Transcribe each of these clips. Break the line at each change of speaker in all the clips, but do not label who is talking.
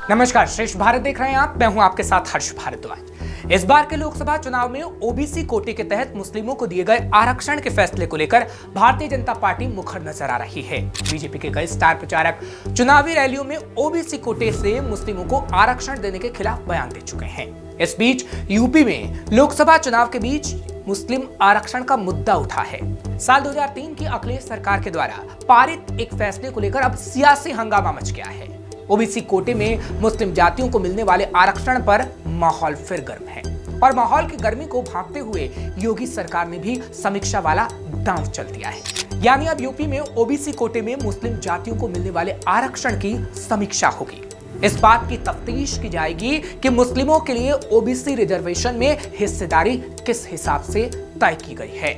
नमस्कार, श्रेष्ठ भारत देख रहे हैं आप। मैं हूं आपके साथ हर्ष भारद्वाज। इस बार के लोकसभा चुनाव में ओबीसी कोटे के तहत मुस्लिमों को दिए गए आरक्षण के फैसले को लेकर भारतीय जनता पार्टी मुखर नजर आ रही है। बीजेपी के कई स्टार प्रचारक चुनावी रैलियों में ओबीसी कोटे से मुस्लिमों को आरक्षण देने के खिलाफ बयान दे चुके हैं। इस बीच यूपी में लोकसभा चुनाव के बीच मुस्लिम आरक्षण का मुद्दा उठा है। साल 2003 की अखिलेश सरकार के द्वारा पारित एक फैसले को लेकर अब सियासी हंगामा मच गया है। ओबीसी कोटे में मुस्लिम जातियों को मिलने वाले आरक्षण पर माहौल फिर गर्म है और माहौल की गर्मी को भांपते हुए योगी सरकार ने भी समीक्षा वाला दांव चल दिया है। यानी अब यूपी में ओबीसी कोटे में मुस्लिम जातियों को मिलने वाले आरक्षण की समीक्षा होगी। इस बात की तफ्तीश की जाएगी कि मुस्लिमों के लिए ओबीसी रिजर्वेशन में हिस्सेदारी किस हिसाब से तय की गई है।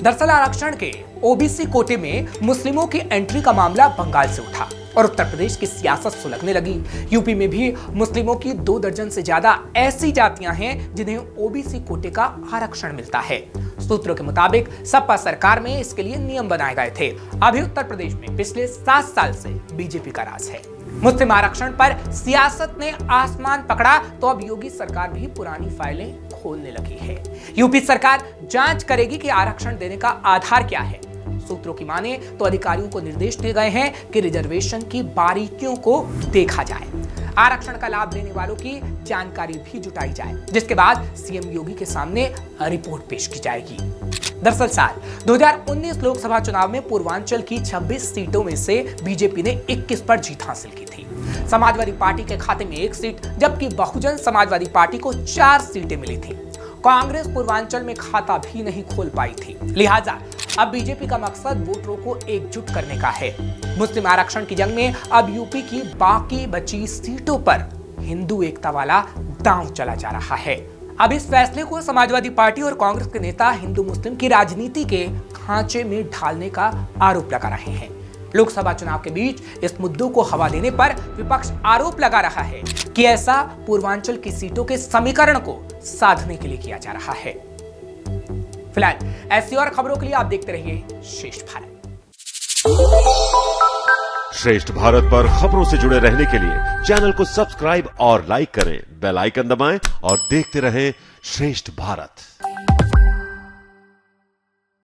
दरअसल आरक्षण के ओबीसी कोटे में मुस्लिमों की एंट्री का मामला बंगाल से उठा और उत्तर प्रदेश की सियासत सुलगने लगी। यूपी में भी मुस्लिमों की 2 दर्जन से ज्यादा ऐसी जातियां हैं जिन्हें ओबीसी कोटे का आरक्षण मिलता है। सूत्रों के मुताबिक सपा सरकार में इसके लिए नियम बनाए गए थे। अभी उत्तर प्रदेश में पिछले 7 साल से बीजेपी का राज है। मुस्लिम आरक्षण पर सियासत ने आसमान पकड़ा तो अब योगी सरकार भी पुरानी फाइलें खोलने लगी है। यूपी सरकार जांच करेगी कि आरक्षण देने का आधार क्या है। सूत्रों की माने तो अधिकारियों को निर्देश दिए गए हैं कि रिजर्वेशन की बारीकियों को देखा जाए, आरक्षण का लाभ लेने वालों की जानकारी भी जुटाई जाए, जिसके बाद सीएम योगी के सामने रिपोर्ट पेश की जाएगी। दरअसल साल 2019 लोकसभा चुनाव में पूर्वांचल की 26 सीटों में से बीजेपी ने 21 पर जीत हासिल की थी। समाजवादी पार्टी के खाते में 1 सीट, जबकि बहुजन समाजवादी पार्टी को 4 सीटें मिली थी। कांग्रेस पूर्वांचल में खाता भी नहीं खोल पाई थी। लिहाजा अब बीजेपी का मकसद वोटरों को एकजुट करने का है। मुस्लिम आरक्षण की जंग में अब यूपी की बाकी बची सीटों पर हिंदू एकता वाला दांव चला जा रहा है। अब इस फैसले को समाजवादी पार्टी और कांग्रेस के नेता हिंदू मुस्लिम की राजनीति के खांचे में ढालने का आरोप लगा रहे हैं। लोकसभा चुनाव के बीच इस मुद्दों को हवा देने पर विपक्ष आरोप लगा रहा है कि ऐसा पूर्वांचल की सीटों के समीकरण को साधने के लिए किया जा रहा है। फिलहाल ऐसी और खबरों के लिए आप देखते रहिए श्रेष्ठ भारत।
श्रेष्ठ भारत पर खबरों से जुड़े रहने के लिए चैनल को सब्सक्राइब और लाइक करें, बेल आइकन दबाएं और देखते रहें श्रेष्ठ भारत।